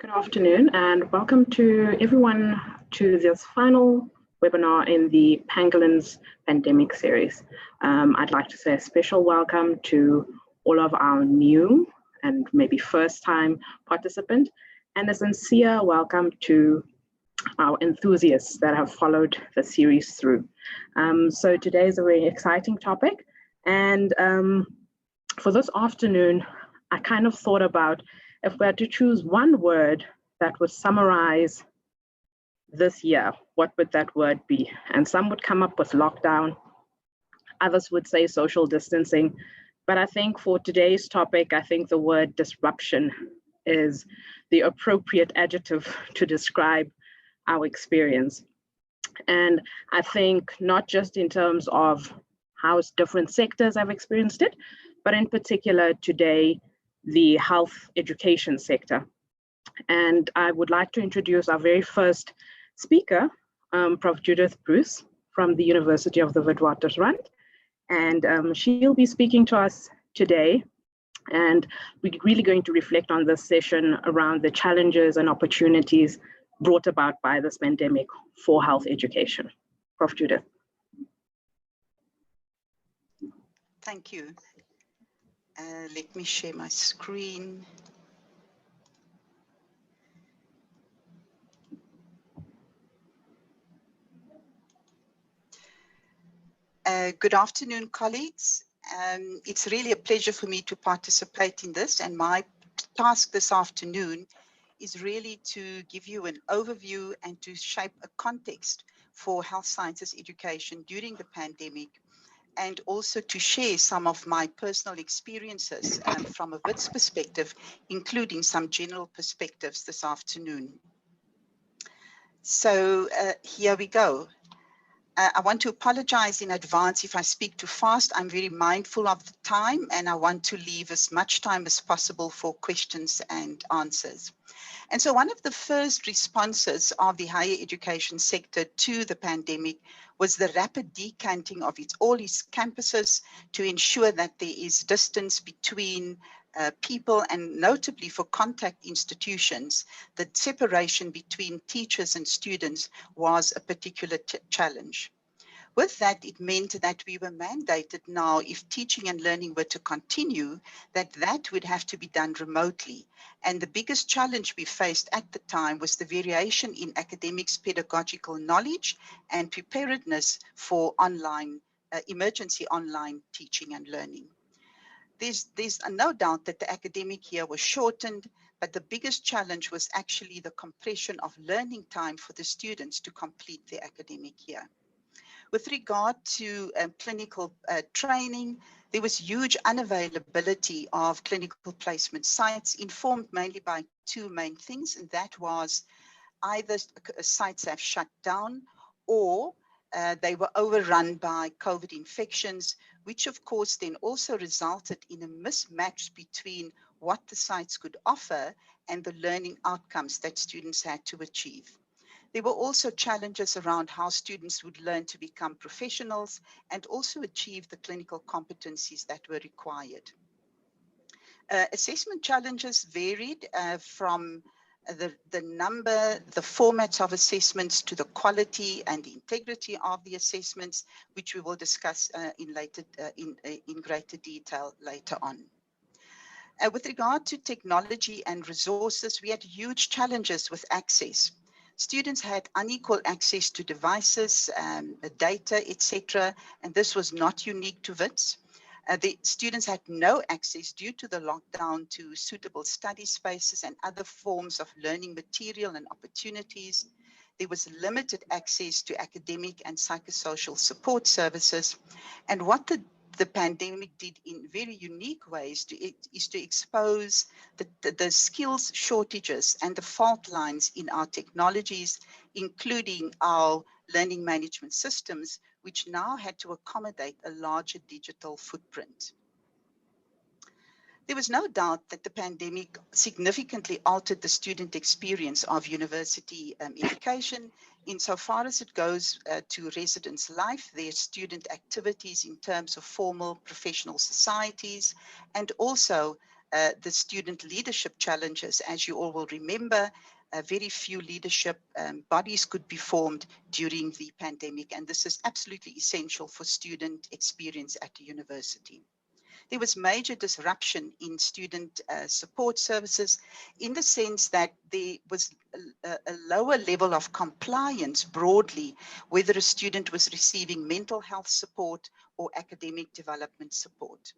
Good afternoon and welcome to everyone to this final webinar in the Pangolins pandemic series. I'd like to say a special welcome to all of our new and maybe first time participants, and a sincere welcome to our enthusiasts that have followed the series through. So today is a very exciting topic, and for this afternoon, I kind of thought about if we had to choose one word that would summarize this year, what would that word be? And some would come up with lockdown, others would say social distancing, but I think for today's topic, I think the word disruption is the appropriate adjective to describe our experience. And I think not just in terms of how different sectors have experienced it, but in particular today, the health education sector. And I would like to introduce our very first speaker, Prof Judy Bruce from the University of the Witwatersrand. And she'll be speaking to us today. And we're really going to reflect on this session around the challenges and opportunities brought about by this pandemic for health education. Prof Judy. Thank you. Let me share my screen. Good afternoon, colleagues. It's really a pleasure for me to participate in this, and my task this afternoon is really to give you an overview and to shape a context for health sciences education during the pandemic, and also to share some of my personal experiences from a WITS perspective, including some general perspectives this afternoon. So here we go. I want to apologize in advance if I speak too fast. I'm very mindful of the time, and I want to leave as much time as possible for questions and answers. And so one of the first responses of the higher education sector to the pandemic was the rapid decanting of all its campuses to ensure that there is distance between people, and notably for contact institutions, the separation between teachers and students was a particular challenge. With that, it meant that we were mandated now, if teaching and learning were to continue, that would have to be done remotely. And the biggest challenge we faced at the time was the variation in academics' pedagogical knowledge and preparedness for online, emergency online teaching and learning. There's no doubt that the academic year was shortened, but the biggest challenge was actually the compression of learning time for the students to complete their academic year. With regard to clinical training, there was huge unavailability of clinical placement sites, informed mainly by two main things, and that was either sites have shut down or they were overrun by COVID infections, which of course then also resulted in a mismatch between what the sites could offer and the learning outcomes that students had to achieve. There were also challenges around how students would learn to become professionals and also achieve the clinical competencies that were required. Assessment challenges varied from the number, the formats of assessments to the quality and the integrity of the assessments, which we will discuss in greater detail later on. With regard to technology and resources, we had huge challenges with access. Students had unequal access to devices, data, etc., and this was not unique to WITS. The students had no access due to the lockdown to suitable study spaces and other forms of learning material and opportunities. There was limited access to academic and psychosocial support services. And what the pandemic did in very unique ways is to expose the skills shortages and the fault lines in our technologies, including our learning management systems, which now had to accommodate a larger digital footprint. There was no doubt that the pandemic significantly altered the student experience of university education insofar as it goes to residence life, their student activities in terms of formal professional societies, and also the student leadership challenges. As you all will remember, very few leadership bodies could be formed during the pandemic, and this is absolutely essential for student experience at the university. There was major disruption in student support services in the sense that there was a lower level of compliance broadly, whether a student was receiving mental health support or academic development support.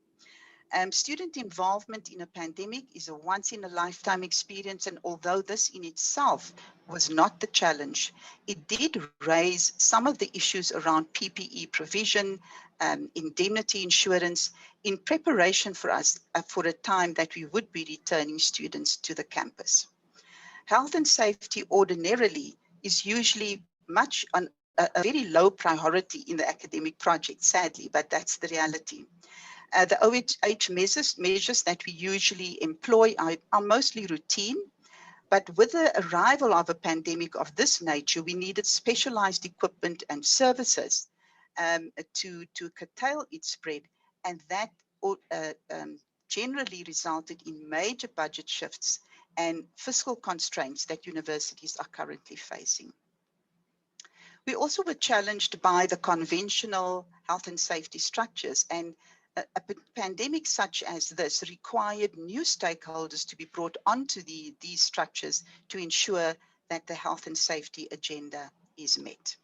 Student involvement in a pandemic is a once-in-a-lifetime experience, and although this in itself was not the challenge, it did raise some of the issues around PPE provision, indemnity insurance, in preparation for us for a time that we would be returning students to the campus. Health and safety ordinarily is usually much on a very low priority in the academic project, sadly, but that's the reality. The OH measures that we usually employ are mostly routine, but with the arrival of a pandemic of this nature, we needed specialized equipment and services to curtail its spread, and that generally resulted in major budget shifts and fiscal constraints that universities are currently facing. We also were challenged by the conventional health and safety structures, and a pandemic such as this required new stakeholders to be brought onto these structures to ensure that the health and safety agenda is met.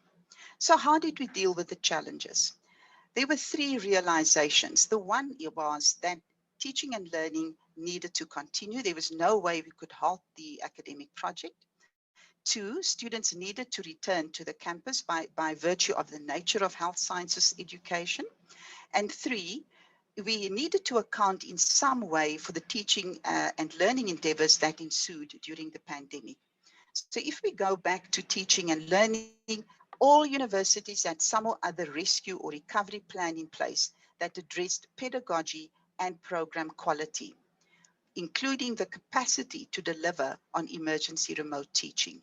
So how did we deal with the challenges? There were three realizations. The one was that teaching and learning needed to continue. There was no way we could halt the academic project. Two, students needed to return to the campus by virtue of the nature of health sciences education. And three, we needed to account in some way for the teaching and learning endeavors that ensued during the pandemic. So if we go back to teaching and learning, all universities had some or other rescue or recovery plan in place that addressed pedagogy and program quality, including the capacity to deliver on emergency remote teaching.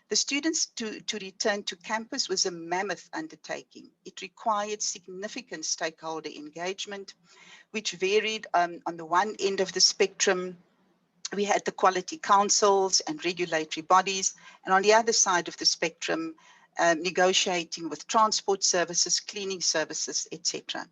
The students to return to campus was a mammoth undertaking. It required significant stakeholder engagement, which varied on the one end of the spectrum. We had the quality councils and regulatory bodies, and on the other side of the spectrum, negotiating with transport services, cleaning services, etc.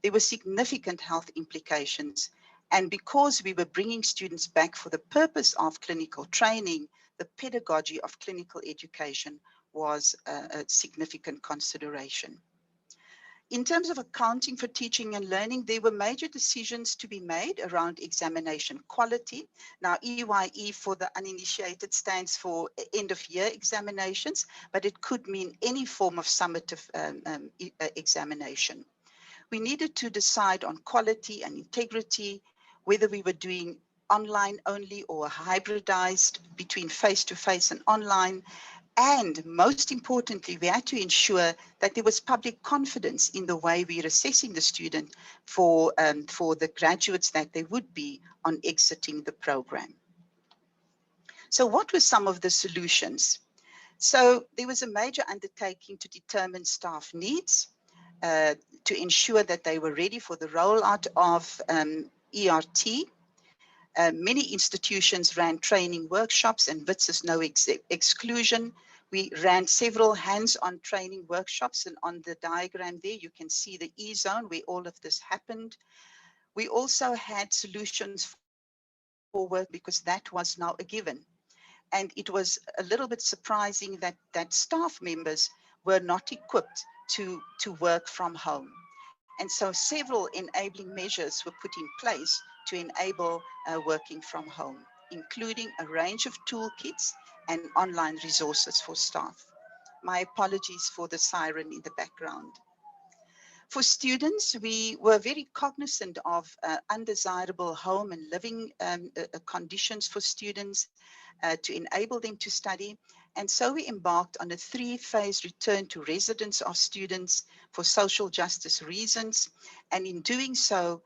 There were significant health implications, and because we were bringing students back for the purpose of clinical training, the pedagogy of clinical education was a significant consideration. In terms of accounting for teaching and learning, there were major decisions to be made around examination quality. Now, EYE for the uninitiated stands for end of year examinations, but it could mean any form of summative examination. We needed to decide on quality and integrity, whether we were doing online only or hybridized between face-to-face and online. And most importantly, we had to ensure that there was public confidence in the way we were assessing the student for the graduates that they would be on exiting the program. So what were some of the solutions? So there was a major undertaking to determine staff needs, to ensure that they were ready for the rollout of ERT. Many institutions ran training workshops, and WITS is no exclusion. We ran several hands-on training workshops, and on the diagram there, you can see the E-zone where all of this happened. We also had solutions for work because that was now a given. And it was a little bit surprising that staff members were not equipped to work from home. And so several enabling measures were put in place to enable working from home, including a range of toolkits and online resources for staff. My apologies for the siren in the background. For students, we were very cognizant of undesirable home and living conditions for students to enable them to study. And so we embarked on a 3-phase return to residence of students for social justice reasons. And in doing so,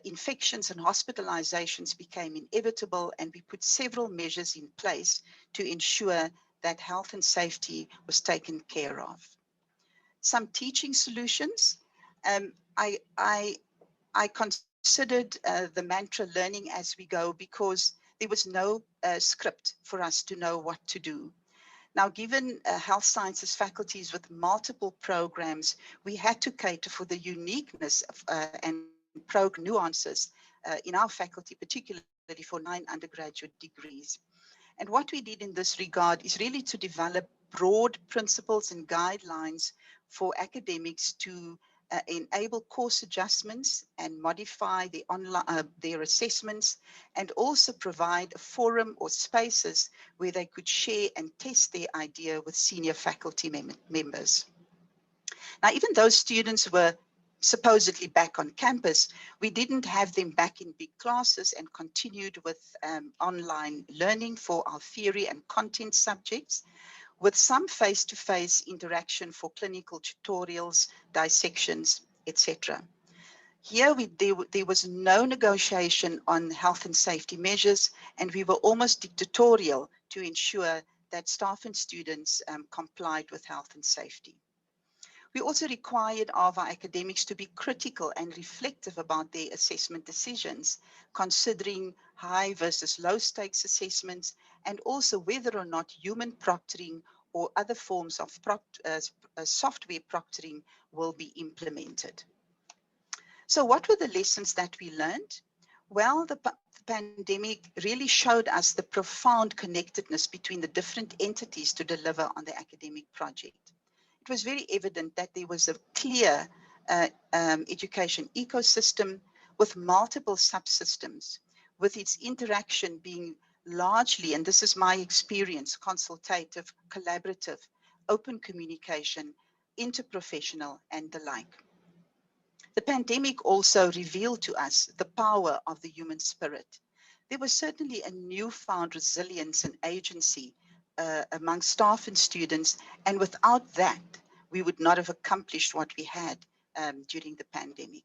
infections and hospitalizations became inevitable, and we put several measures in place to ensure that health and safety was taken care of. Some teaching solutions. I considered the mantra learning as we go because there was no script for us to know what to do. Now, given health sciences faculties with multiple programs, we had to cater for the uniqueness of, and program nuances in our faculty, particularly for 9 undergraduate degrees. And what we did in this regard is really to develop broad principles and guidelines for academics to enable course adjustments and modify the their assessments, and also provide a forum or spaces where they could share and test their idea with senior faculty members. Now, even though students were supposedly back on campus, we didn't have them back in big classes and continued with online learning for our theory and content subjects, with some face-to-face interaction for clinical tutorials, dissections, etc. Here there was no negotiation on health and safety measures, and we were almost dictatorial to ensure that staff and students complied with health and safety. We also required of our academics to be critical and reflective about their assessment decisions, considering high versus low stakes assessments, and also whether or not human proctoring or other forms of software proctoring will be implemented. So what were the lessons that we learned? Well, the pandemic really showed us the profound connectedness between the different entities to deliver on the academic project. It was very evident that there was a clear education ecosystem with multiple subsystems, with its interaction being largely, and this is my experience, consultative, collaborative, open communication, interprofessional, and the like. The pandemic also revealed to us the power of the human spirit. There was certainly a newfound resilience and agency among staff and students, and without that, we would not have accomplished what we had during the pandemic.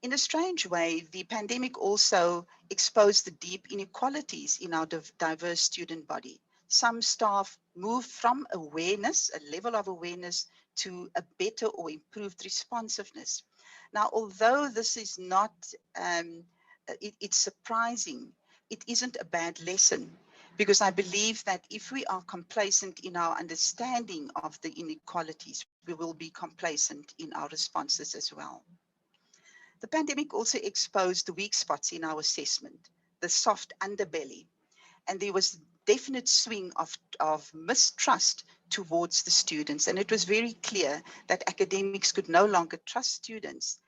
In a strange way, the pandemic also exposed the deep inequalities in our diverse student body. Some staff moved from awareness, a level of awareness, to a better or improved responsiveness. Now, although this is not, it's surprising, it isn't a bad lesson, because I believe that if we are complacent in our understanding of the inequalities, we will be complacent in our responses as well. The pandemic also exposed the weak spots in our assessment, the soft underbelly, and there was definite swing of mistrust towards the students. And it was very clear that academics could no longer trust students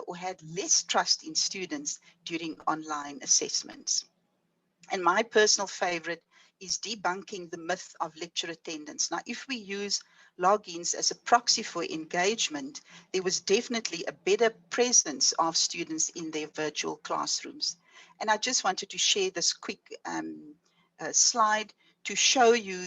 or had less trust in students during online assessments. And my personal favorite is debunking the myth of lecture attendance. Now, if we use logins as a proxy for engagement, there was definitely a better presence of students in their virtual classrooms. And I just wanted to share this quick slide to show you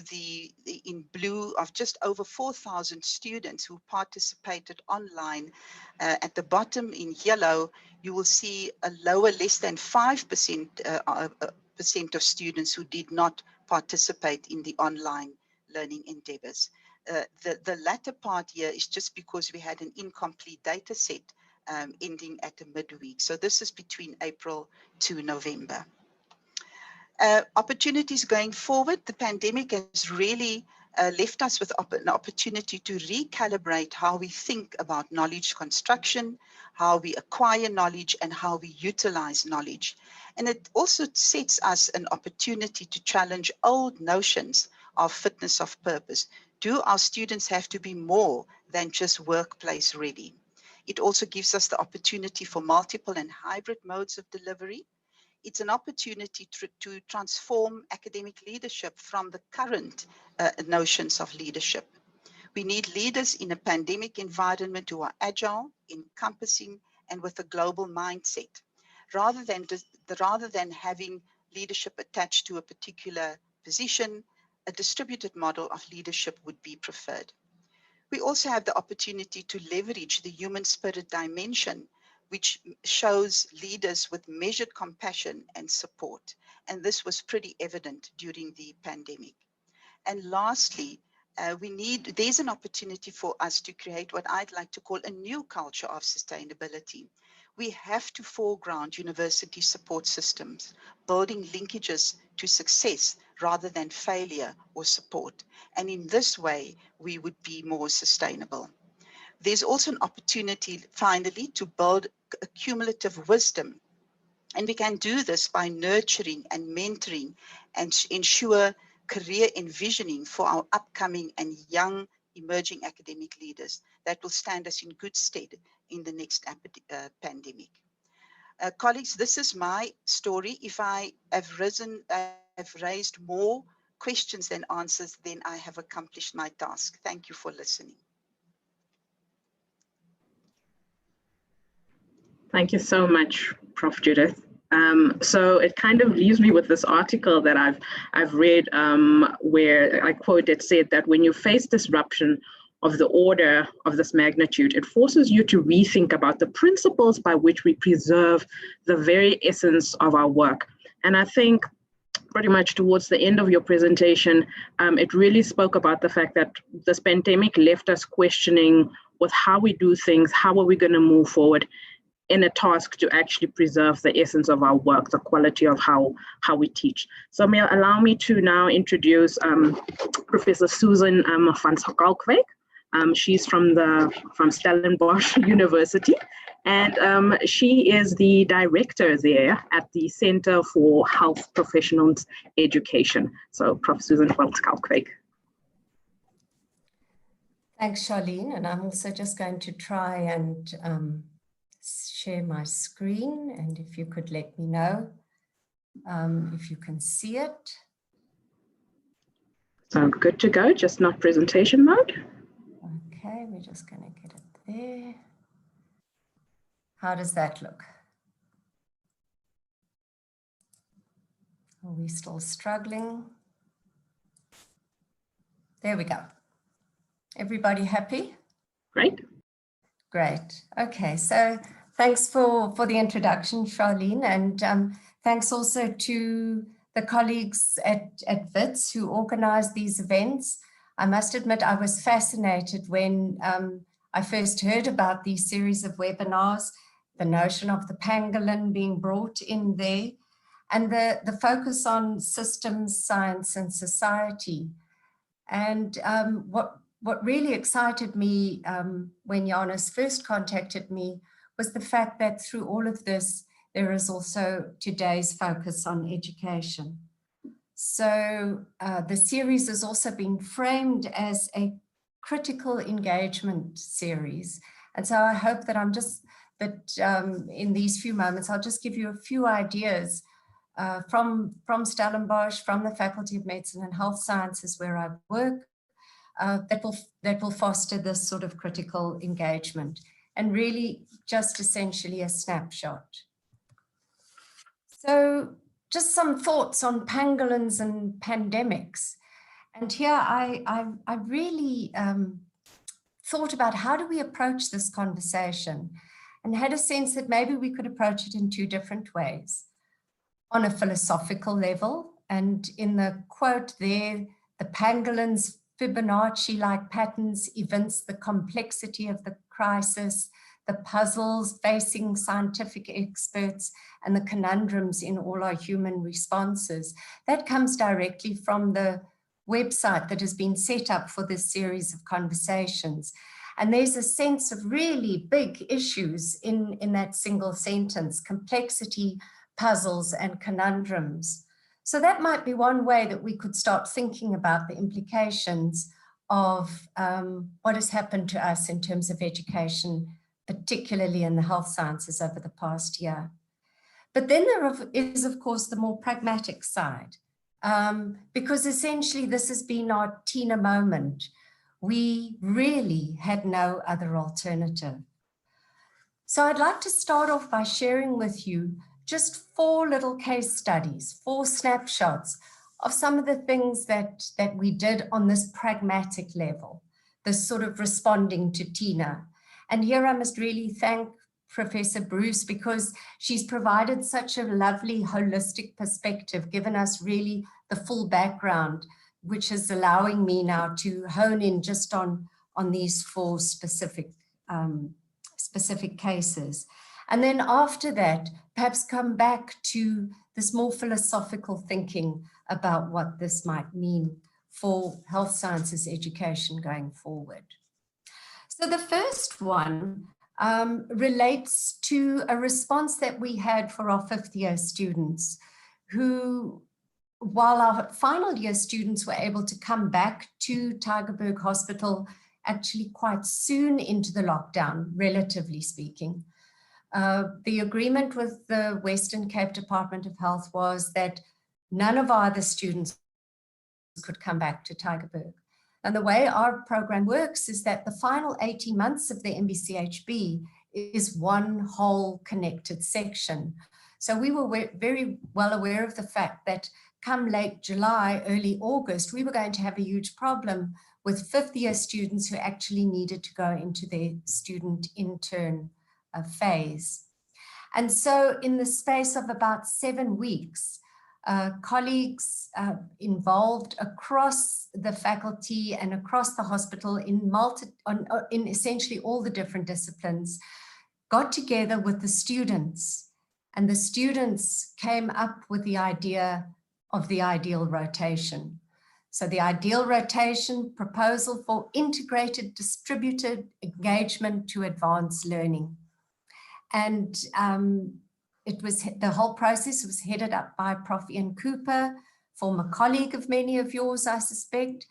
in blue of just over 4,000 students who participated online. At the bottom in yellow, you will see a lower, less than 5% of students who did not participate in the online learning endeavors. The latter part here is just because we had an incomplete data set ending at a midweek. So this is between April to November. Opportunities going forward, the pandemic has really left us with an opportunity to recalibrate how we think about knowledge construction, how we acquire knowledge, and how we utilize knowledge. And it also sets us an opportunity to challenge old notions of fitness of purpose. Do our students have to be more than just workplace ready? It also gives us the opportunity for multiple and hybrid modes of delivery. It's an opportunity to transform academic leadership from the current notions of leadership. We need leaders in a pandemic environment who are agile, encompassing, and with a global mindset, rather than having leadership attached to a particular position. A distributed model of leadership would be preferred. We also have the opportunity to leverage the human spirit dimension, which shows leaders with measured compassion and support. And this was pretty evident during the pandemic. And lastly, there's an opportunity for us to create what I'd like to call a new culture of sustainability, We have to foreground university support systems, building linkages to success rather than failure or support. And in this way, we would be more sustainable. There's also an opportunity, finally, to build a cumulative wisdom. And we can do this by nurturing and mentoring and ensure career envisioning for our upcoming and young emerging academic leaders that will stand us in good stead in the next pandemic. Colleagues, this is my story. If I have raised more questions than answers, then I have accomplished my task. Thank you for listening. Thank you so much, Prof. Judith. So it kind of leaves me with this article that I've read where I quote, it said that when you face disruption of the order of this magnitude, it forces you to rethink about the principles by which we preserve the very essence of our work. And I think pretty much towards the end of your presentation, it really spoke about the fact that this pandemic left us questioning with how we do things, how are we going to move forward in a task to actually preserve the essence of our work, the quality of how we teach. So may allow me to now introduce Professor Susan van Schalkwyk. She's from Stellenbosch University, and she is the director there at the Center for Health Professionals Education. So Prof. Susan van Schalkwyk. Thanks, Charlene. And I'm also just going to try and share my screen, and if you could let me know if you can see it. So good to go, just not presentation mode. Okay, we're just going to get it there. How does that look? Are we still struggling? There we go. Everybody happy? Great. Great. Okay, so thanks for the introduction, Charlene, and thanks also to the colleagues at WITS who organized these events. I must admit I was fascinated when I first heard about these series of webinars, the notion of the pangolin being brought in there, and the focus on systems, science, and society. And what really excited me when Janus first contacted me was the fact that through all of this, there is also today's focus on education. So the series has also been framed as a critical engagement series. And so I hope that in these few moments, I'll just give you a few ideas from Stellenbosch, from the Faculty of Medicine and Health Sciences where I work, that will foster this sort of critical engagement, and really just essentially a snapshot. So just some thoughts on pangolins and pandemics. And here I really thought about how do we approach this conversation, and had a sense that maybe we could approach it in two different ways. On a philosophical level, and in the quote there, the pangolins' Fibonacci-like patterns evince the complexity of the crisis, the puzzles facing scientific experts, and the conundrums in all our human responses. That comes directly from the website that has been set up for this series of conversations. And there's a sense of really big issues in that single sentence: complexity, puzzles, and conundrums. So that might be one way that we could start thinking about the implications of what has happened to us in terms of education, particularly in the health sciences over the past year. But then there is, of course, the more pragmatic side, because essentially this has been our Tina moment. We really had no other alternative. So I'd like to start off by sharing with you just 4 little case studies, 4 snapshots of some of the things that we did on this pragmatic level, this sort of responding to Tina. And here I must really thank Professor Bruce, because she's provided such a lovely holistic perspective, given us really the full background, which is allowing me now to hone in just on these 4 specific cases. And then after that, perhaps come back to this more philosophical thinking about what this might mean for health sciences education going forward. So the first one relates to a response that we had for our 5th year students who, while our final year students were able to come back to Tygerberg Hospital actually quite soon into the lockdown, relatively speaking, the agreement with the Western Cape Department of Health was that none of our other students could come back to Tygerberg. And the way our program works is that the final 18 months of the MBCHB is one whole connected section. So we were very well aware of the fact that come late July, early August, we were going to have a huge problem with 5th year students who actually needed to go into their student intern phase. And so in the space of about 7 weeks, colleagues involved across the faculty and across the hospital in essentially all the different disciplines got together with the students, and the students came up with the idea of the ideal rotation. So the ideal rotation proposal for integrated distributed engagement to advance learning. And the whole process was headed up by Prof Ian Cooper, former colleague of many of yours, I suspect.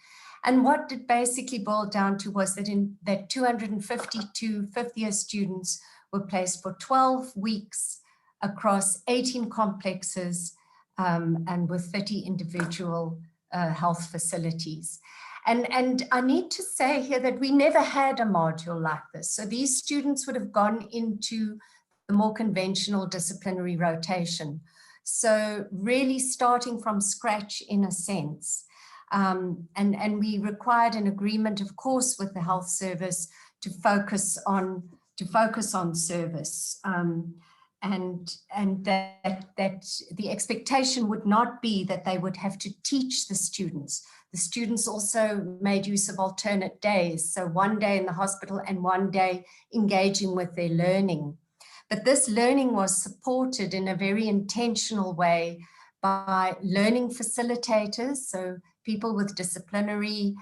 And what it basically boiled down to was that 252 5th year students were placed for 12 weeks across 18 complexes and with 30 individual health facilities. And I need to say here that we never had a module like this. So these students would have gone into the more conventional disciplinary rotation. So really starting from scratch in a sense. And we required an agreement, of course, with the health service to focus on service. And that the expectation would not be that they would have to teach the students. The students also made use of alternate days. So one day in the hospital and one day engaging with their learning. But this learning was supported in a very intentional way by learning facilitators, so people with disciplinary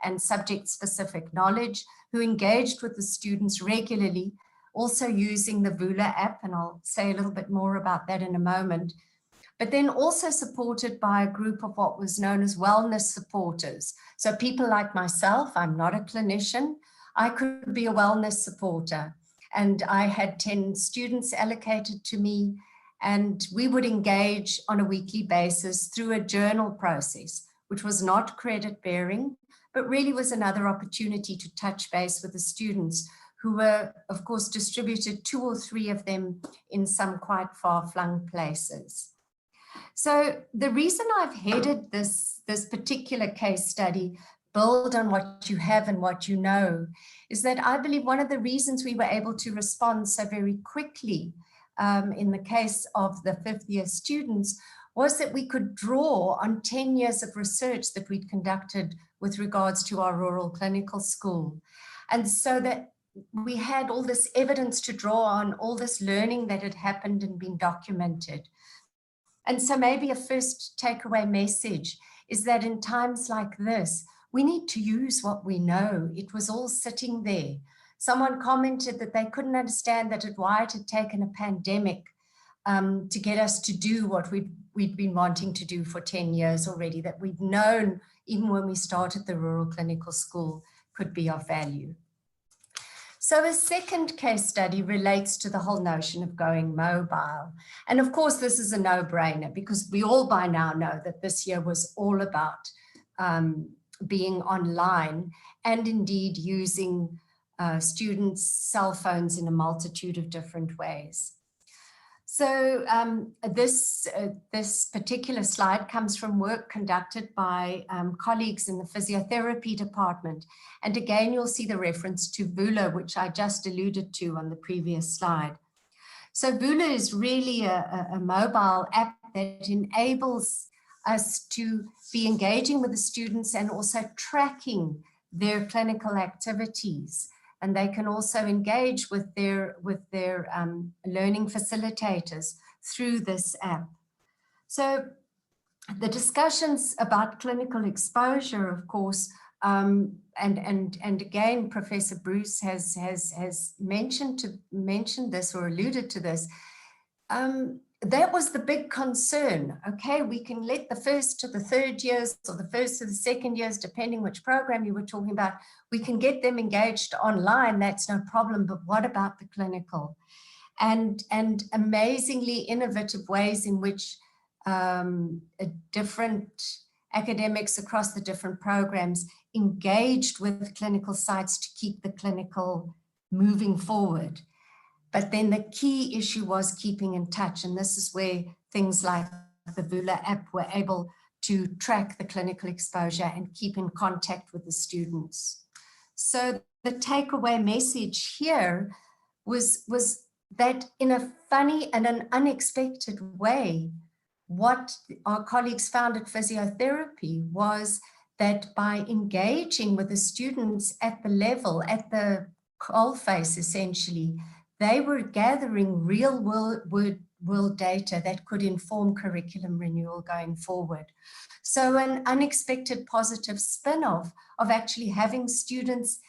and subject-specific knowledge who engaged with the students regularly, also using the Vula app, and I'll say a little bit more about that in a moment, but then also supported by a group of what was known as wellness supporters. So people like myself, I'm not a clinician, I could be a wellness supporter. And I had 10 students allocated to me, and we would engage on a weekly basis through a journal process, which was not credit bearing, but really was another opportunity to touch base with the students who were, of course, distributed 2 or 3 of them in some quite far-flung places. So the reason I've headed this particular case study, build on what you have and what you know, is that I believe one of the reasons we were able to respond so very quickly in the case of the 5th year students was that we could draw on 10 years of research that we'd conducted with regards to our rural clinical school. And so that we had all this evidence to draw on, all this learning that had happened and been documented. And so maybe a first takeaway message is that in times like this, we need to use what we know. It was all sitting there. Someone commented that they couldn't understand that Wyatt had taken a pandemic to get us to do what we'd been wanting to do for 10 years already, that we'd known even when we started the rural clinical school could be of value. So a second case study relates to the whole notion of going mobile. And of course, this is a no-brainer because we all by now know that this year was all about being online and indeed using students' cell phones in a multitude of different ways. So this particular slide comes from work conducted by colleagues in the physiotherapy department. And again, you'll see the reference to Vula, which I just alluded to on the previous slide. So Vula is really a mobile app that enables us to be engaging with the students and also tracking their clinical activities and they can also engage with their learning facilitators through this app. So the discussions about clinical exposure, of course, and again, Professor Bruce has mentioned this or alluded to this. That was the big concern. Okay, we can let the first to the third years or the first to the second years, depending which program you were talking about, we can get them engaged online. That's no problem. But what about the clinical? And amazingly innovative ways in which different academics across the different programs engaged with clinical sites to keep the clinical moving forward. But then the key issue was keeping in touch. And this is where things like the Vula app were able to track the clinical exposure and keep in contact with the students. So the takeaway message here was that in a funny and an unexpected way, what our colleagues found at physiotherapy was that by engaging with the students at the level, at the coalface essentially, they were gathering real world data that could inform curriculum renewal going forward. So an unexpected positive spin-off of actually having students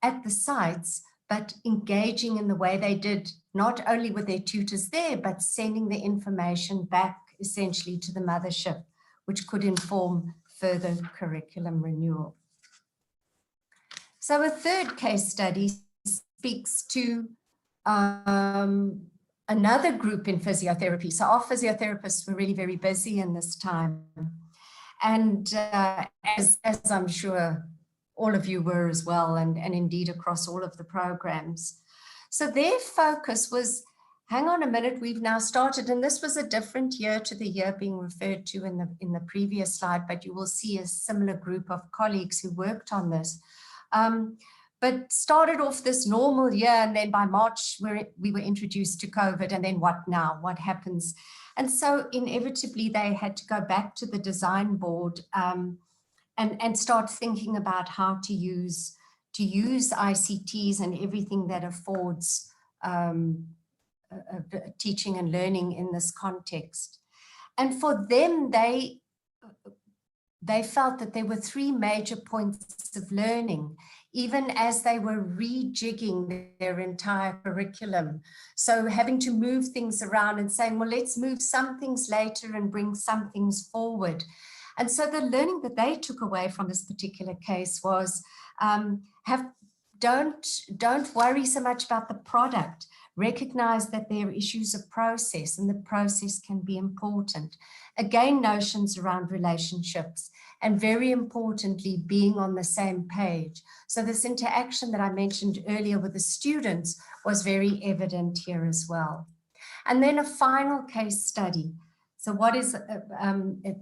at the sites, but engaging in the way they did, not only with their tutors there, but sending the information back essentially to the mothership, which could inform further curriculum renewal. So a third case study speaks to another group in physiotherapy. So our physiotherapists were really very busy in this time. And as I'm sure all of you were as well, and indeed across all of the programs. So their focus was, hang on a minute, we've now started, and this was a different year to the year being referred to in the previous slide, but you will see a similar group of colleagues who worked on this. But started off this normal year, and then by March we were introduced to COVID, and then what now? What happens? And so inevitably they had to go back to the design board and start thinking about how to use ICTs and everything that affords teaching and learning in this context. And for them, they felt that there were three major points of learning, even as they were rejigging their entire curriculum. So having to move things around and saying, well, let's move some things later and bring some things forward. And so the learning that they took away from this particular case was don't worry so much about the product. Recognize that there are issues of process, and the process can be important. Again, notions around relationships, and very importantly, being on the same page. So this interaction that I mentioned earlier with the students was very evident here as well. And then a final case study. So what is,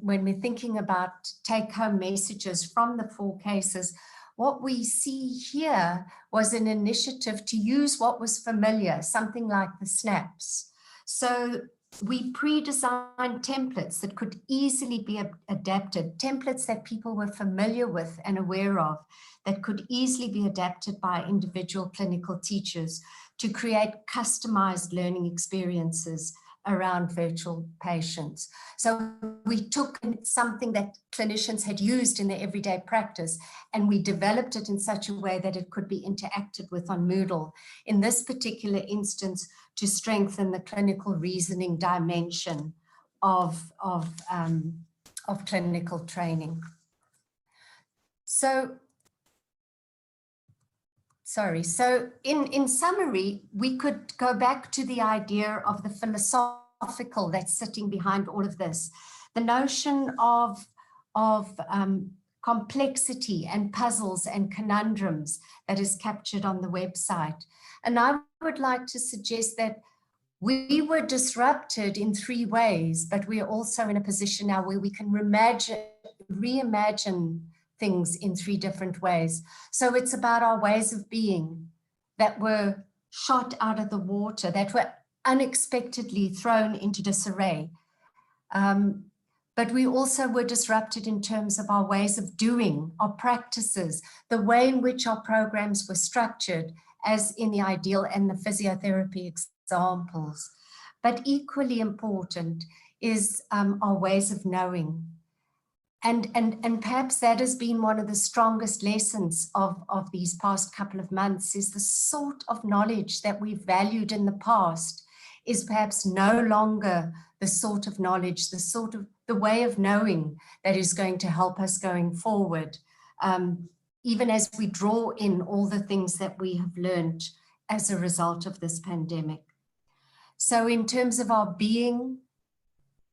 when we're thinking about take-home messages from the 4 cases, what we see here was an initiative to use what was familiar, something like the snaps. So we pre-designed templates that could easily be adapted, templates that people were familiar with and aware of, that could easily be adapted by individual clinical teachers to create customized learning experiences around virtual patients. So we took something that clinicians had used in their everyday practice, and we developed it in such a way that it could be interacted with on Moodle, in this particular instance, to strengthen the clinical reasoning dimension of clinical training. So in summary, we could go back to the idea of the philosophical that's sitting behind all of this, the notion of complexity and puzzles and conundrums that is captured on the website. And I would like to suggest that we were disrupted in 3 ways, but we are also in a position now where we can reimagine things in 3 different ways. So it's about our ways of being that were shot out of the water, that were unexpectedly thrown into disarray. But we also were disrupted in terms of our ways of doing, our practices, the way in which our programs were structured, as in the ideal and the physiotherapy examples. But equally important is our ways of knowing. And perhaps that has been one of the strongest lessons of these past couple of months, is the sort of knowledge that we valued in the past is perhaps no longer the sort of knowledge, the way of knowing that is going to help us going forward, even as we draw in all the things that we have learned as a result of this pandemic. So in terms of our being,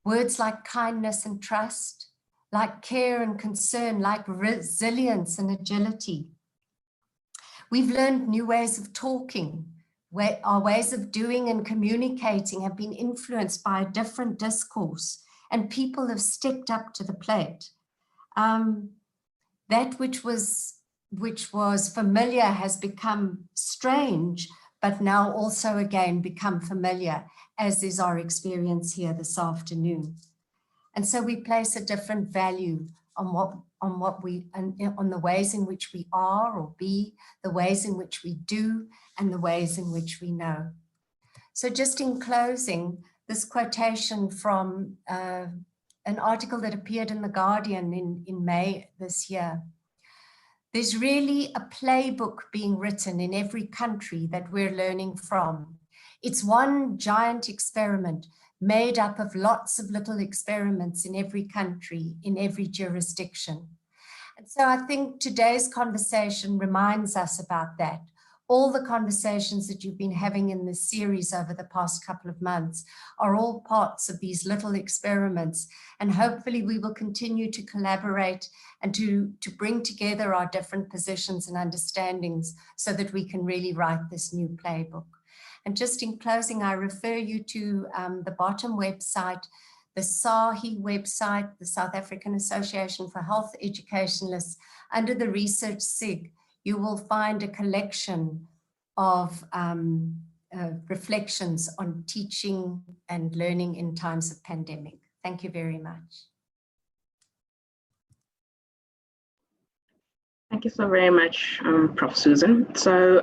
words like kindness and trust, like care and concern, like resilience and agility. We've learned new ways of talking, where our ways of doing and communicating have been influenced by a different discourse, and people have stepped up to the plate. That which was familiar has become strange, but now also again become familiar, as is our experience here this afternoon. And so we place a different value on the ways in which we are or be, the ways in which we do, and the ways in which we know. So just in closing, this quotation from an article that appeared in The Guardian in May this year. There's really a playbook being written in every country that we're learning from. It's one giant experiment made up of lots of little experiments in every country, in every jurisdiction. And so I think today's conversation reminds us about that. All the conversations that you've been having in this series over the past couple of months are all parts of these little experiments. And hopefully we will continue to collaborate and to bring together our different positions and understandings so that we can really write this new playbook. And just in closing, I refer you to the bottom website, the SAHI website, the South African Association for Health Educationalists. Under the Research SIG, you will find a collection of reflections on teaching and learning in times of pandemic. Thank you very much. Thank you so very much, Prof. Susan. So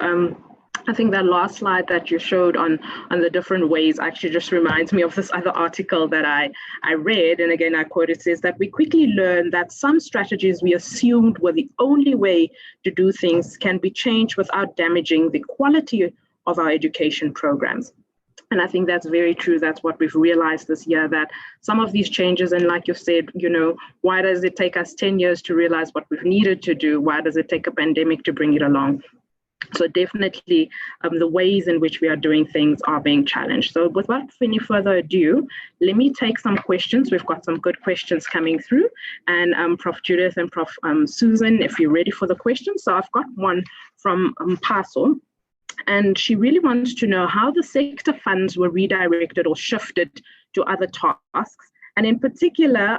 I think that last slide that you showed on the different ways actually just reminds me of this other article that I read. And again, I quote, it says that we quickly learned that some strategies we assumed were the only way to do things can be changed without damaging the quality of our education programs. And I think that's very true. That's what we've realized this year, that some of these changes, and like you said, you know, why does it take us 10 years to realize what we've needed to do? Why does it take a pandemic to bring it along? So definitely the ways in which we are doing things are being challenged. So without any further ado, let me take some questions. We've got some good questions coming through. And Prof. Judith and Prof. Susan, if you're ready for the questions. So I've got one from Paso. And she really wants to know how the sector funds were redirected or shifted to other tasks. And in particular,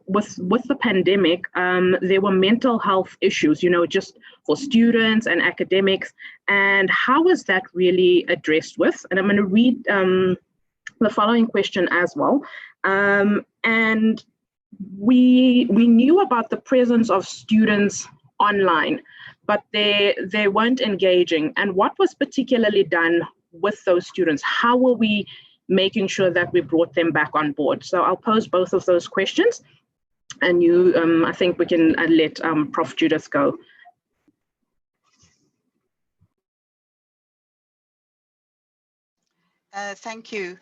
with the pandemic, there were mental health issues, you know, just for students and academics. And how was that really addressed with? And I'm going to read the following question as well. And we knew about the presence of students online, but they weren't engaging. And what was particularly done with those students? How were we making sure that we brought them back on board? So I'll pose both of those questions, and you, I think we can let Prof. Judith go. Thank you,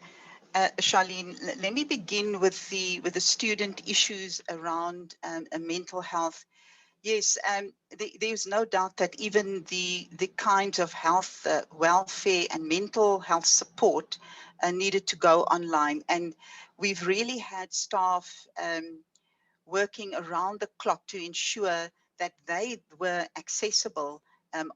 Charlene. Let me begin with the student issues around mental health. Yes, there's no doubt that even the kinds of health, welfare and mental health support needed to go online. And we've really had staff working around the clock to ensure that they were accessible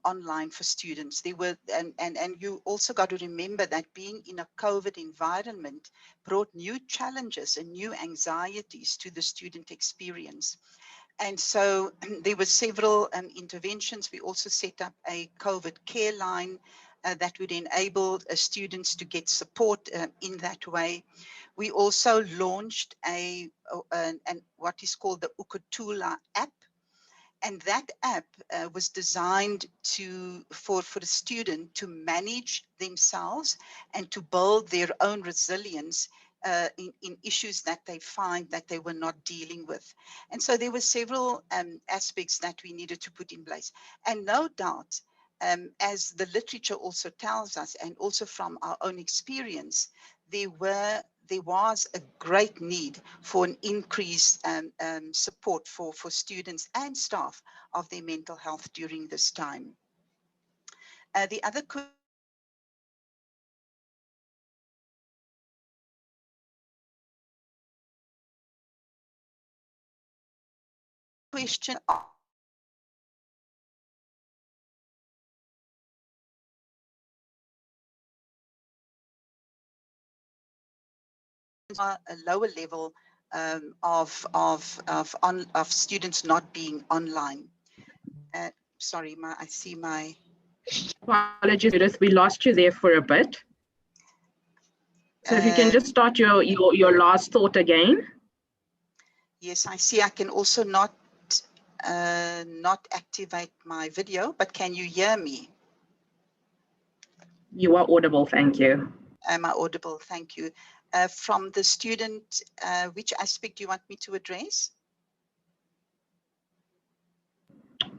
online for students. They were, and you also got to remember that being in a COVID environment brought new challenges and new anxieties to the student experience. And so there were several interventions. We also set up a COVID care line that would enable students to get support in that way. We also launched what is called the Ukutula app. And that app was designed for the student to manage themselves and to build their own resilience in issues that they find that they were not dealing with. And so there were several aspects that we needed to put in place. And no doubt, as the literature also tells us, and also from our own experience, there was a great need for an increased support for students and staff of their mental health during this time. The other question a lower level of students not being online. Sorry, I see my. Apologies, Judith, we lost you there for a bit. So if you can just start your last thought again. Yes, I see. I can also not activate my video, but can you hear me? You are audible, thank you. Am I audible? Thank you. From the student, which aspect do you want me to address?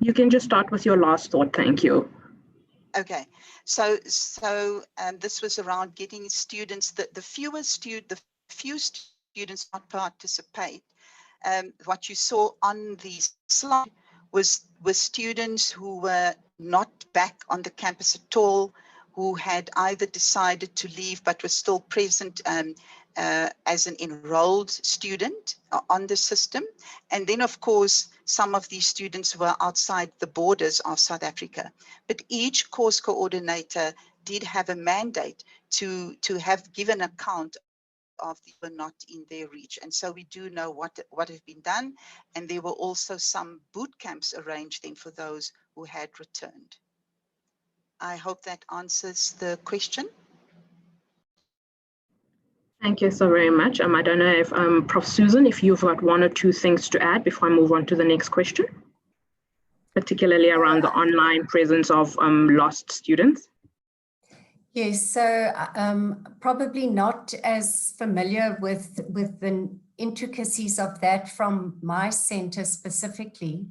You can just start with your last thought, thank you. Okay, so this was around getting students, the few students not participate. What you saw on the slide was students who were not back on the campus at all, who had either decided to leave but were still present as an enrolled student on the system. And then, of course, some of these students were outside the borders of South Africa. But each course coordinator did have a mandate to have given account of the were not in their reach. And so we do know what has been done. And there were also some boot camps arranged then for those who had returned. I hope that answers the question. Thank you so very much. I don't know if Prof. Susan, if you've got one or two things to add before I move on to the next question, particularly around the online presence of lost students. Yes, so probably not as familiar with the intricacies of that from my center specifically,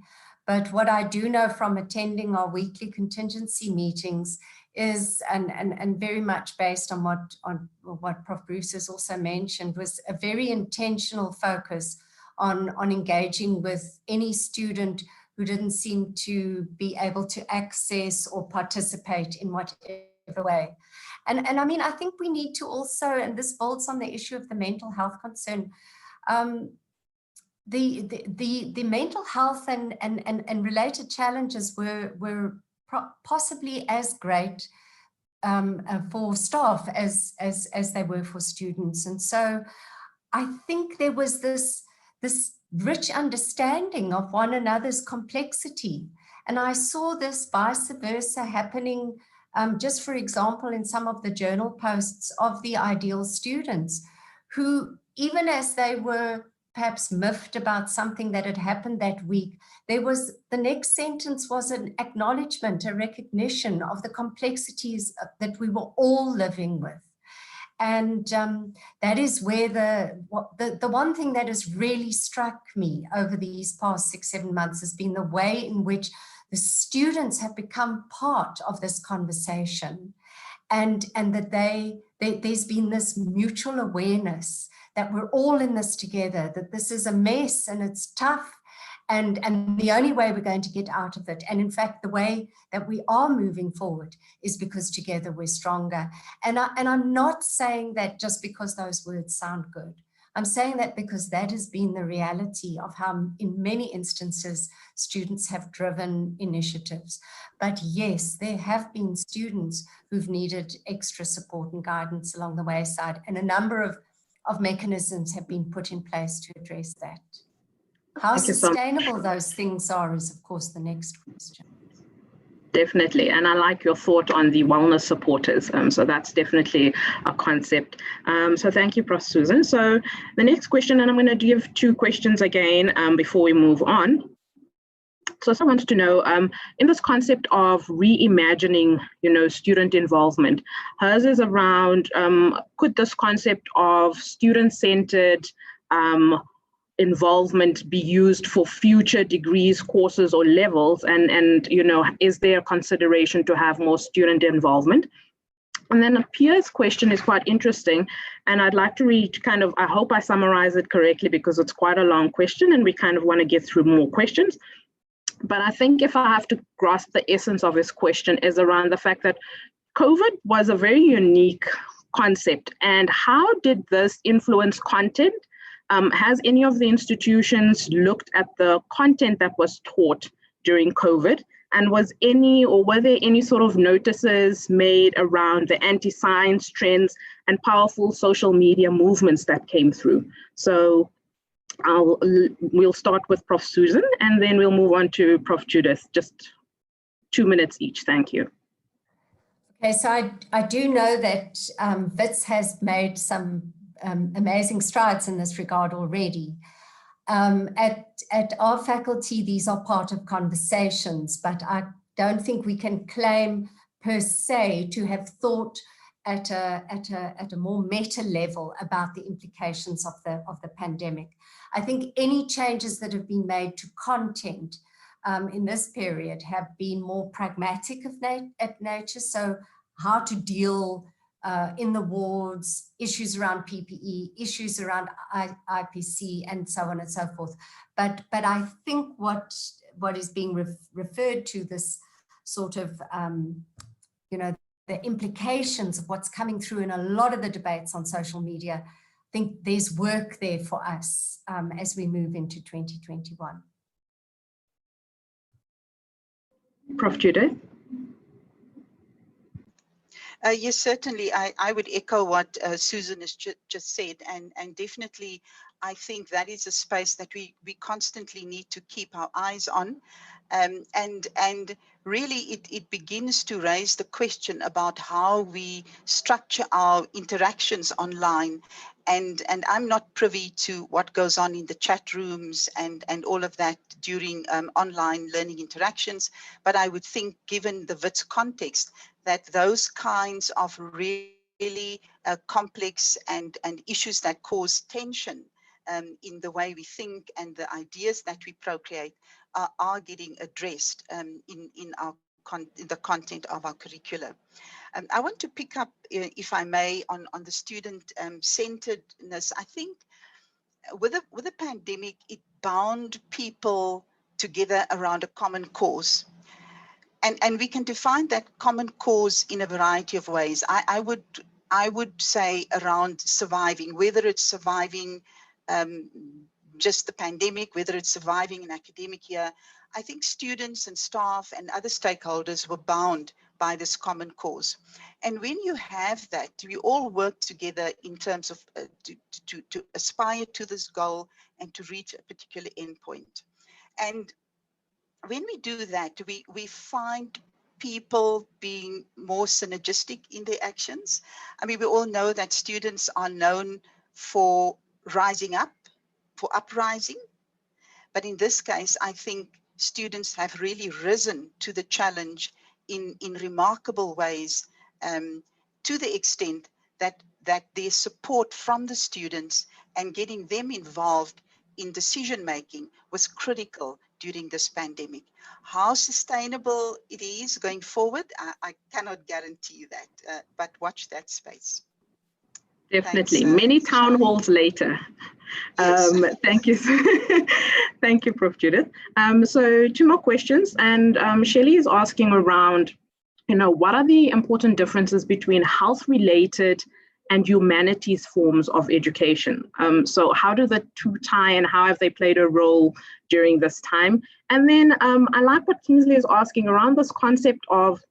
but what I do know from attending our weekly contingency meetings is, and very much based on what Prof. Bruce has also mentioned, was a very intentional focus on engaging with any student who didn't seem to be able to access or participate in whatever way. And I mean, I think we need to also, and this builds on the issue of the mental health concern, the mental health and related challenges were possibly as great for staff as they were for students. And so I think there was this rich understanding of one another's complexity. And I saw this vice versa happening, just for example, in some of the journal posts of the ideal students who, even as they were perhaps miffed about something that had happened that week, the next sentence was an acknowledgement, a recognition of the complexities that we were all living with. And that is where the one thing that has really struck me over these past 6-7 months has been the way in which the students have become part of this conversation, and that there's been this mutual awareness that we're all in this together, that this is a mess and it's tough, and the only way we're going to get out of it, and in fact the way that we are moving forward, is because together we're stronger. And I'm not saying that just because those words sound good. I'm saying that because that has been the reality of how in many instances students have driven initiatives. But yes, there have been students who've needed extra support and guidance along the wayside, and a number of mechanisms have been put in place to address that. How sustainable those things are is, of course, the next question. Definitely, and I like your thought on the wellness supporters. So that's definitely a concept. So thank you, Prof. Susan. So the next question, and I'm going to give two questions again before we move on. So I wanted to know, in this concept of reimagining, student involvement, hers is around, could this concept of student-centered involvement be used for future degrees, courses, or levels? And is there a consideration to have more student involvement? And then Pia's question is quite interesting, and I'd like to read I hope I summarize it correctly because it's quite a long question and we kind of want to get through more questions. But I think if I have to grasp the essence of his question is around the fact that COVID was a very unique concept, and how did this influence content? Has any of the institutions looked at the content that was taught during COVID? And were there any sort of notices made around the anti-science trends and powerful social media movements that came through? So we'll start with Prof. Susan, and then we'll move on to Prof. Judith, just 2 minutes each. Thank you. Okay, so I do know that WITS has made some amazing strides in this regard already. At our faculty, these are part of conversations, but I don't think we can claim per se to have thought at a more meta level about the implications of the pandemic. I think any changes that have been made to content in this period have been more pragmatic at nature. So how to deal in the wards, issues around PPE, issues around IPC, and so on and so forth. But I think what is being referred to, this sort of, the implications of what's coming through in a lot of the debates on social media, I think there's work there for us as we move into 2021. Prof. Judy? Yes, certainly. I would echo what Susan has just said, and definitely I think that is a space that we constantly need to keep our eyes on. And really it begins to raise the question about how we structure our interactions online. And I'm not privy to what goes on in the chat rooms and all of that during online learning interactions, but I would think, given the WITS context, that those kinds of really complex and issues that cause tension in the way we think and the ideas that we procreate are getting addressed in the content of our curricula. I want to pick up, if I may, on the student centeredness. I think with the pandemic, it bound people together around a common cause. And we can define that common cause in a variety of ways. I would say around surviving, whether it's surviving just the pandemic, whether it's surviving an academic year. I think students and staff and other stakeholders were bound by this common cause. And when you have that, we all work together in terms of to aspire to this goal and to reach a particular endpoint. And when we do that, we find people being more synergistic in their actions. I mean, we all know that students are known for rising up, for uprising. But in this case, I think students have really risen to the challenge in remarkable ways, to the extent that their support from the students and getting them involved in decision making was critical during this pandemic. How sustainable it is going forward, I cannot guarantee that, but watch that space. Definitely. Thanks, many town halls later. Yes. Thank you. Thank you, Prof. Judith. So 2 more questions. And Shelley is asking around, what are the important differences between health-related and humanities forms of education? So how do the 2 tie and how have they played a role during this time? And then I like what Kingsley is asking around this concept of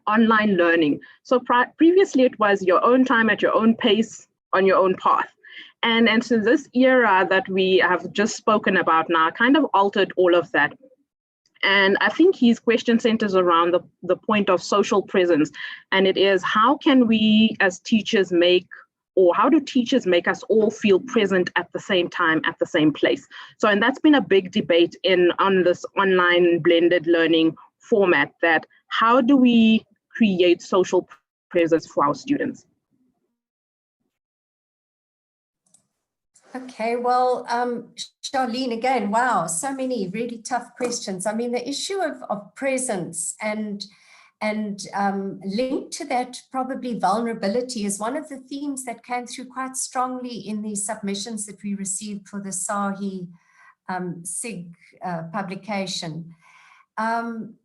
online learning. So previously it was your own time at your own pace on your own path. And so this era that we have just spoken about now kind of altered all of that. And I think his question centers around the point of social presence. And it is, how can we as teachers make or how do teachers make us all feel present at the same time, at the same place? So, and that's been a big debate on this online blended learning format, that how do we create social presence for our students? Okay, well, Charlene, again, wow, so many really tough questions. I mean, the issue of presence and linked to that, probably vulnerability, is one of the themes that came through quite strongly in the submissions that we received for the SAHI SIG publication. And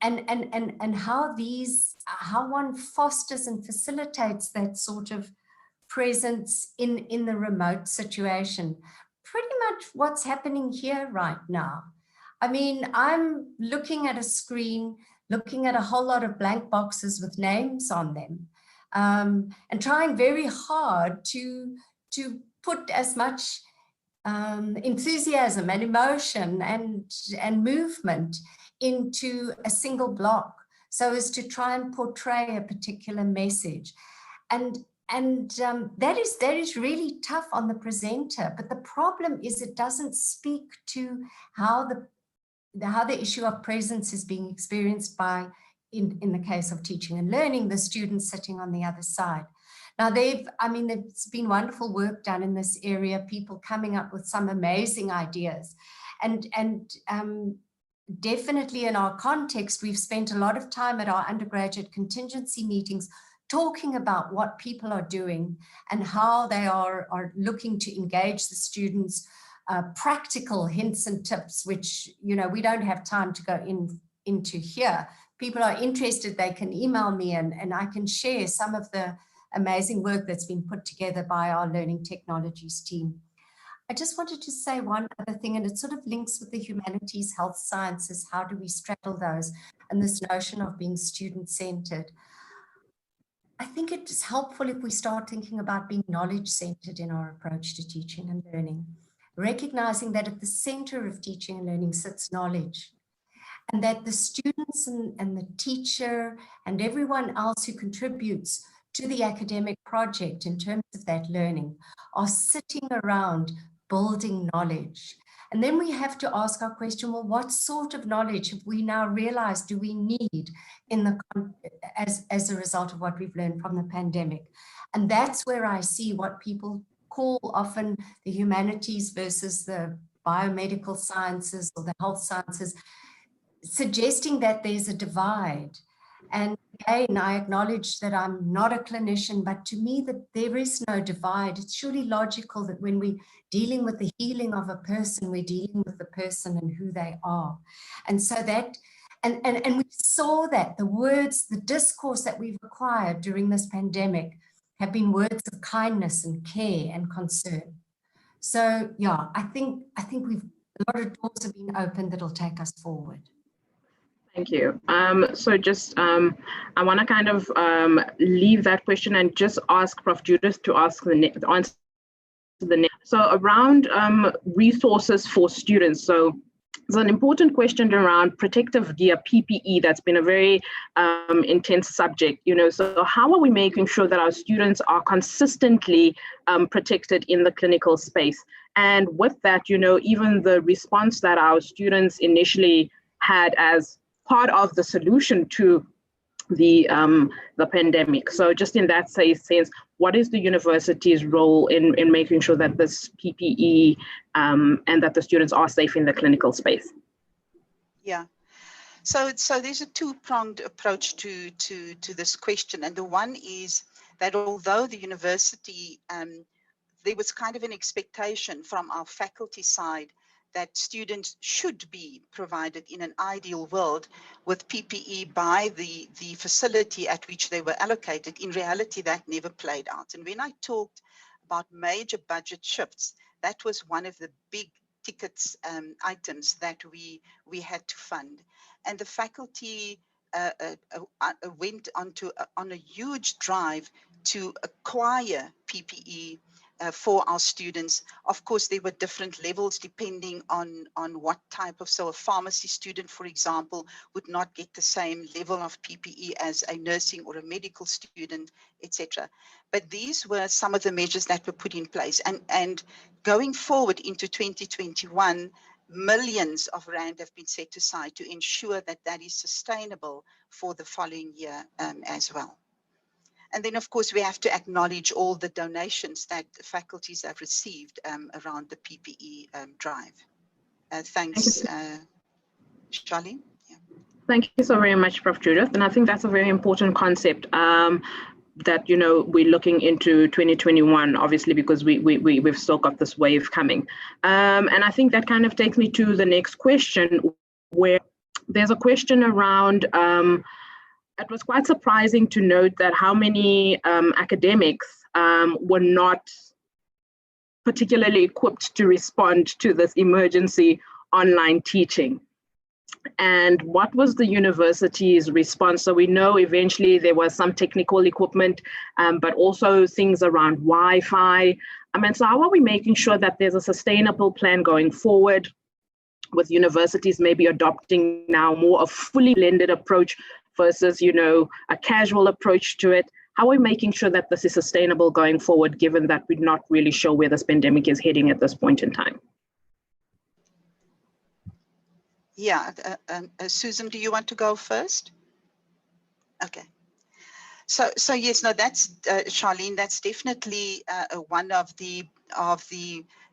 how one fosters and facilitates that sort of presence in the remote situation. Pretty much what's happening here right now. I mean, I'm looking at a screen, looking at a whole lot of blank boxes with names on them, and trying very hard to put as much enthusiasm and emotion and movement into a single block, so as to try and portray a particular message. And that is really tough on the presenter. But the problem is it doesn't speak to how the issue of presence is being experienced by, in the case of teaching and learning, the students sitting on the other side. Now, there's been wonderful work done in this area, people coming up with some amazing ideas. And definitely in our context, we've spent a lot of time at our undergraduate contingency meetings talking about what people are doing and how they are looking to engage the students, practical hints and tips, which, you know, we don't have time to go into here. People are interested, they can email me and I can share some of the amazing work that's been put together by our learning technologies team. I just wanted to say one other thing, and it sort of links with the humanities, health sciences. How do we straddle those? And this notion of being student-centered. I think it's helpful if we start thinking about being knowledge-centered in our approach to teaching and learning, recognizing that at the center of teaching and learning sits knowledge, and that the students and the teacher and everyone else who contributes to the academic project in terms of that learning are sitting around building knowledge. And then we have to ask our question, well, what sort of knowledge have we now realized do we need as a result of what we've learned from the pandemic? And that's where I see what people call often the humanities versus the biomedical sciences or the health sciences, suggesting that there's a divide. And again, I acknowledge that I'm not a clinician, but to me that there is no divide. It's surely logical that when we're dealing with the healing of a person, we're dealing with the person and who they are. And so that, and we saw that the words, the discourse that we've acquired during this pandemic have been words of kindness and care and concern. So yeah, I think we've, a lot of doors have been opened that'll take us forward. Thank you. So just, I want to kind of leave that question and just ask Prof Judith to answer the next. So around resources for students. So it's an important question around protective gear, PPE, that's been a very intense subject, you know. So how are we making sure that our students are consistently protected in the clinical space? And with that, you know, even the response that our students initially had as part of the solution to the pandemic. So just in that sense, what is the university's role in making sure that this PPE and that the students are safe in the clinical space? Yeah. So there's a two-pronged approach to this question. And the one is that although the university, there was kind of an expectation from our faculty side that students should be provided in an ideal world with PPE by the facility at which they were allocated. In reality, that never played out. And when I talked about major budget shifts, that was one of the big tickets items that we had to fund. And the faculty went on a huge drive to acquire PPE for our students. Of course, there were different levels depending on what type of, so a pharmacy student, for example, would not get the same level of PPE as a nursing or a medical student, etc. But these were some of the measures that were put in place. And going forward into 2021, millions of rand have been set aside to ensure that that is sustainable for the following year as well. And then, of course, we have to acknowledge all the donations that faculties have received around the PPE drive. Thanks, Charlene. Yeah. Thank you so very much, Prof. Judith. And I think that's a very important concept that, you know, we're looking into 2021, obviously, because we've still got this wave coming. And I think that kind of takes me to the next question, where there's a question around it was quite surprising to note that how many academics were not particularly equipped to respond to this emergency online teaching. And what was the university's response? So we know eventually there was some technical equipment, but also things around Wi-Fi. So how are we making sure that there's a sustainable plan going forward, with universities maybe adopting now more a fully blended approach versus, you know, a casual approach to it? How are we making sure that this is sustainable going forward, given that we're not really sure where this pandemic is heading at this point in time? Yeah, Susan, do you want to go first? Okay. So yes, no, that's Charlene. That's definitely one of the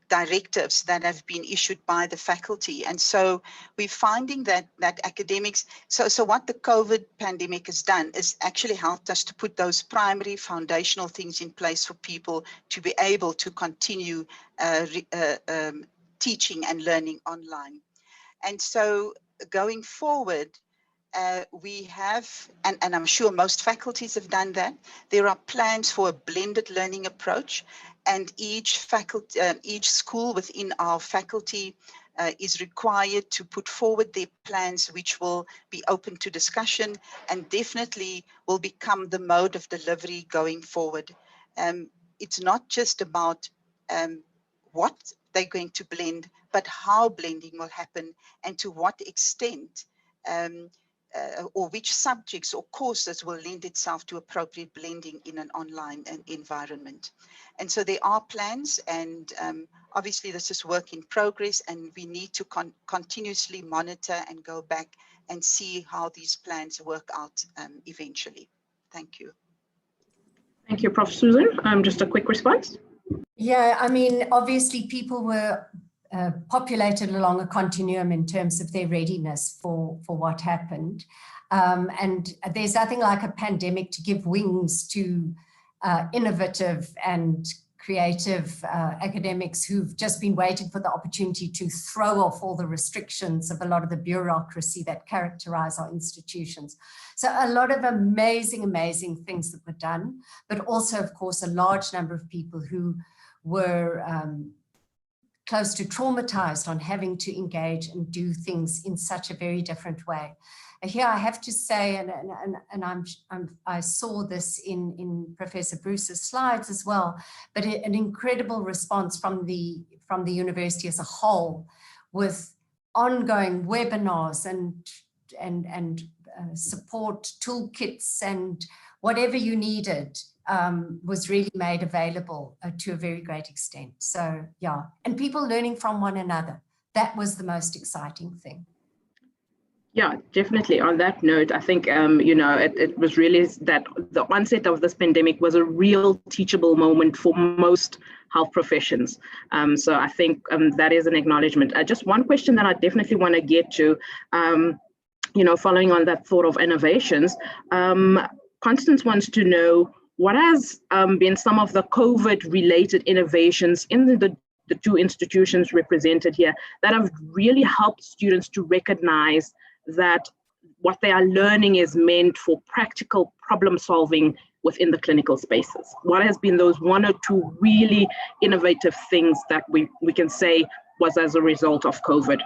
directives that have been issued by the faculty. And so we're finding that academics, so what the COVID pandemic has done is actually helped us to put those primary foundational things in place for people to be able to continue teaching and learning online. And so going forward, we have, and I'm sure most faculties have done that, there are plans for a blended learning approach, and each faculty, each school within our faculty is required to put forward their plans, which will be open to discussion and definitely will become the mode of delivery going forward. It's not just about what they're going to blend, but how blending will happen and to what extent or which subjects or courses will lend itself to appropriate blending in an online environment. And so there are plans, and obviously this is work in progress, and we need to continuously monitor and go back and see how these plans work out eventually. Thank you. Thank you, Prof. Susan. Just a quick response. Yeah, I mean, obviously people were populated along a continuum in terms of their readiness for what happened. And there's nothing like a pandemic to give wings to innovative and creative academics who've just been waiting for the opportunity to throw off all the restrictions of a lot of the bureaucracy that characterize our institutions. So a lot of amazing, amazing things that were done, but also, of course, a large number of people who were close to traumatized on having to engage and do things in such a very different way. Here I have to say, and I saw this in Professor Bruce's slides as well, but an incredible response from the university as a whole, with ongoing webinars and support toolkits and whatever you needed was really made available to a very great extent. So yeah, and people learning from one another. That was the most exciting thing. Yeah, definitely. On that note, I think, you know, it was really that the onset of this pandemic was a real teachable moment for most health professions. So I think that is an acknowledgement. Just one question that I definitely want to get to, you know, following on that thought of innovations, Constance wants to know what has been some of the COVID-related innovations in the two institutions represented here that have really helped students to recognize that what they are learning is meant for practical problem solving within the clinical spaces. What has been those one or two really innovative things that we can say was as a result of COVID?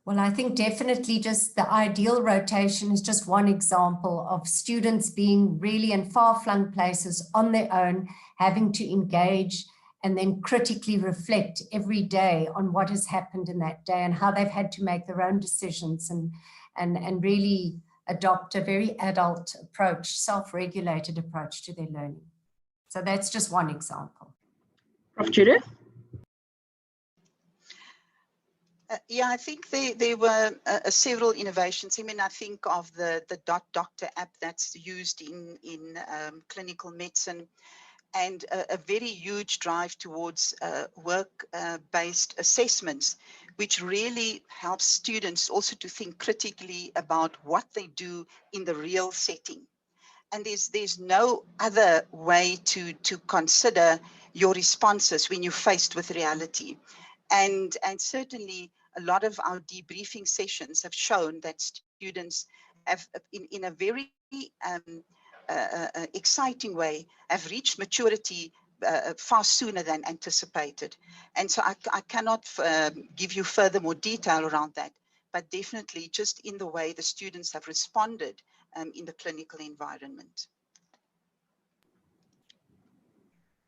Well, I think definitely just the ideal rotation is just one example of students being really in far-flung places on their own, having to engage and then critically reflect every day on what has happened in that day and how they've had to make their own decisions and really adopt a very adult approach, self-regulated approach to their learning. So that's just one example. Prof. Judith? Yeah, I think there were several innovations. I mean, I think of the Doctor app that's used in clinical medicine, and a very huge drive towards work-based assessments, which really helps students also to think critically about what they do in the real setting. And there's no other way to consider your responses when you're faced with reality. And certainly a lot of our debriefing sessions have shown that students have, in a very exciting way, have reached maturity far sooner than anticipated. And so I cannot give you further more detail around that, but definitely just in the way the students have responded in the clinical environment.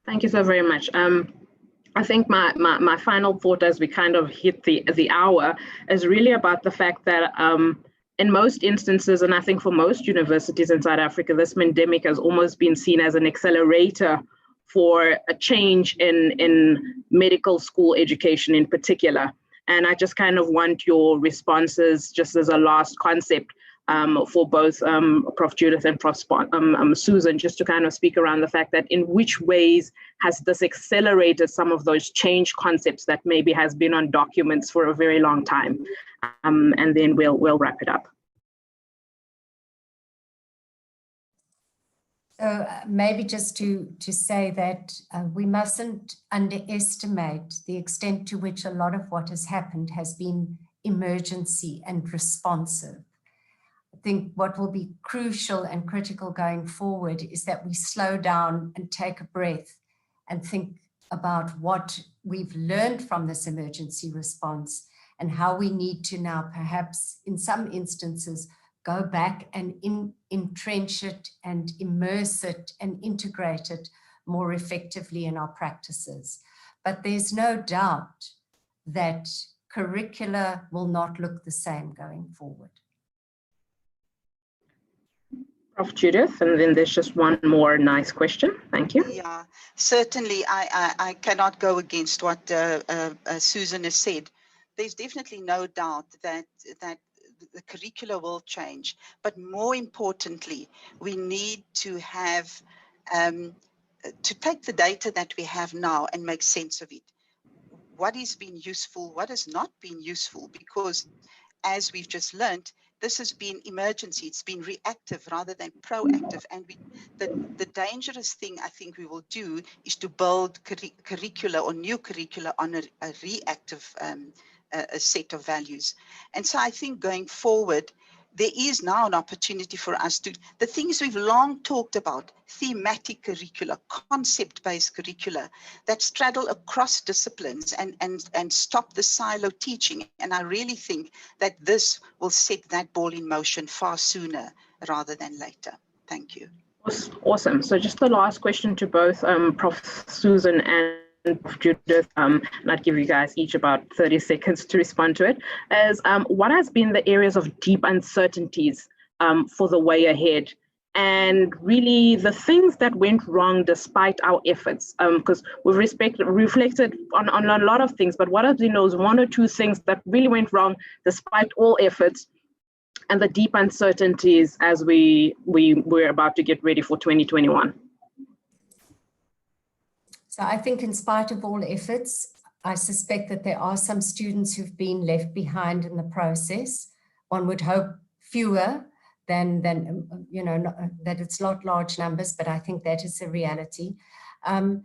Thank you so very much. I think my final thought as we kind of hit the hour is really about the fact that in most instances, and I think for most universities in South Africa, this pandemic has almost been seen as an accelerator for a change in medical school education in particular. And I just kind of want your responses just as a last concept for both Prof. Judith and Prof. Susan, just to kind of speak around the fact that in which ways has this accelerated some of those change concepts that maybe has been on documents for a very long time. And then we'll wrap it up. So maybe just to say that we mustn't underestimate the extent to which a lot of what has happened has been emergency and responsive. I think what will be crucial and critical going forward is that we slow down and take a breath and think about what we've learned from this emergency response and how we need to now perhaps in some instances go back and entrench it and immerse it and integrate it more effectively in our practices. But there's no doubt that curricula will not look the same going forward. Prof. Judith, and then there's just one more nice question. Thank you. Yeah, certainly I cannot go against what Susan has said. There's definitely no doubt that the curricula will change, but more importantly, we need to have to take the data that we have now and make sense of it. What has been useful, what has not been useful, because as we've just learned, this has been emergency, it's been reactive rather than proactive. And the dangerous thing I think we will do is to build curricula or new curricula on a reactive a set of values. And so I think going forward, there is now an opportunity for us to, the things we've long talked about, thematic curricula, concept-based curricula that straddle across disciplines and stop the silo teaching. And I really think that this will set that ball in motion far sooner rather than later. Thank you. Awesome. So just the last question to both Prof. Susan and Judith, and I'd give you guys each about 30 seconds to respond to it, is what has been the areas of deep uncertainties for the way ahead, and really the things that went wrong despite our efforts, because we've reflected on a lot of things, but what have been those one or two things that really went wrong despite all efforts, and the deep uncertainties as we're about to get ready for 2021? So I think in spite of all efforts, I suspect that there are some students who've been left behind in the process. One would hope fewer than you know, that it's not large numbers, but I think that is a reality. And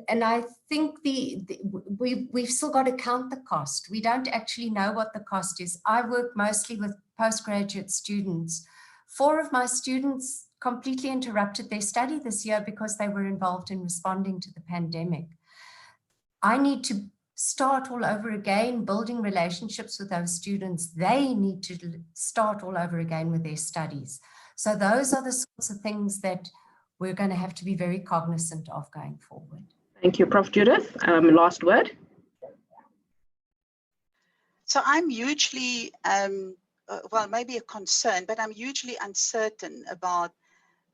I think we've still got to count the cost. We don't actually know what the cost is. I work mostly with postgraduate students. 4 of my students completely interrupted their study this year because they were involved in responding to the pandemic. I need to start all over again, building relationships with those students. They need to start all over again with their studies. So those are the sorts of things that we're going to have to be very cognizant of going forward. Thank you, Prof. Judith. Last word. So I'm hugely, well, maybe a concern, but I'm hugely uncertain about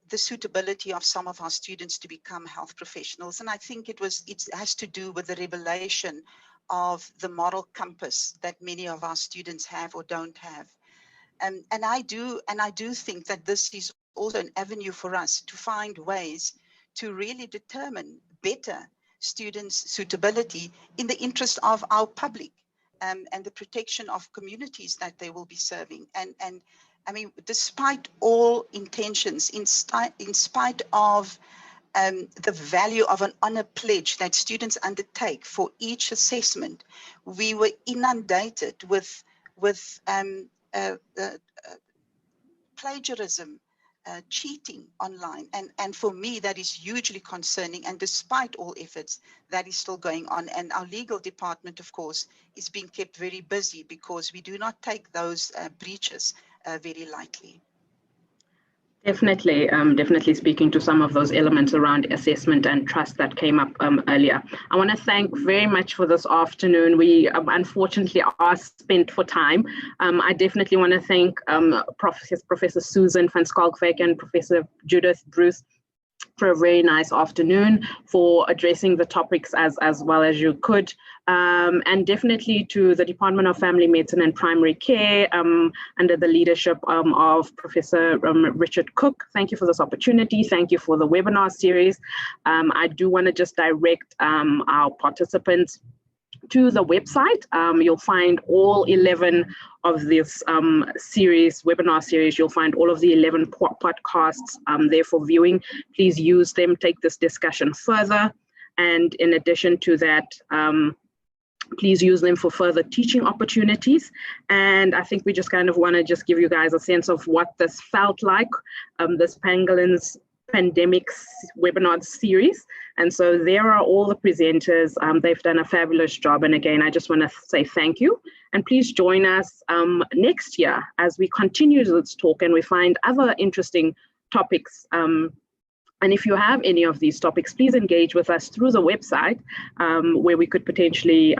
the suitability of some of our students to become health professionals. And I think it has to do with the revelation of the moral compass that many of our students have or don't have. And I do think that this is also an avenue for us to find ways to really determine better students' suitability in the interest of our public and the protection of communities that they will be serving. And I mean, despite all intentions, in spite of the value of an honor pledge that students undertake for each assessment, we were inundated with plagiarism, cheating online. And for me, that is hugely concerning. And despite all efforts, that is still going on. And our legal department, of course, is being kept very busy because we do not take those breaches very lightly. Definitely, definitely speaking to some of those elements around assessment and trust that came up earlier. I want to thank very much for this afternoon. We unfortunately are spent for time. I definitely want to thank Professor Susan van Schalkwyk and Professor Judith Bruce for a very nice afternoon, for addressing the topics as well as you could. And definitely to the Department of Family Medicine and Primary Care under the leadership of Professor Richard Cook. Thank you for this opportunity. Thank you for the webinar series. I do want to just direct our participants to the website. You'll find all 11 of this webinar series. You'll find all of the 11 podcasts there for viewing. Please use them, take this discussion further. And in addition to that, please use them for further teaching opportunities. And I think we just kind of want to just give you guys a sense of what this felt like, this Pangolins pandemic webinar series. And so there are all the presenters. They've done a fabulous job. And again, I just want to say thank you. And please join us next year as we continue this talk and we find other interesting topics. And if you have any of these topics, please engage with us through the website where we could potentially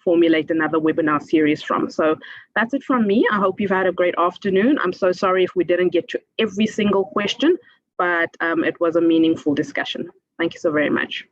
formulate another webinar series from. So that's it from me. I hope you've had a great afternoon. I'm so sorry if we didn't get to every single question, but it was a meaningful discussion. Thank you so very much.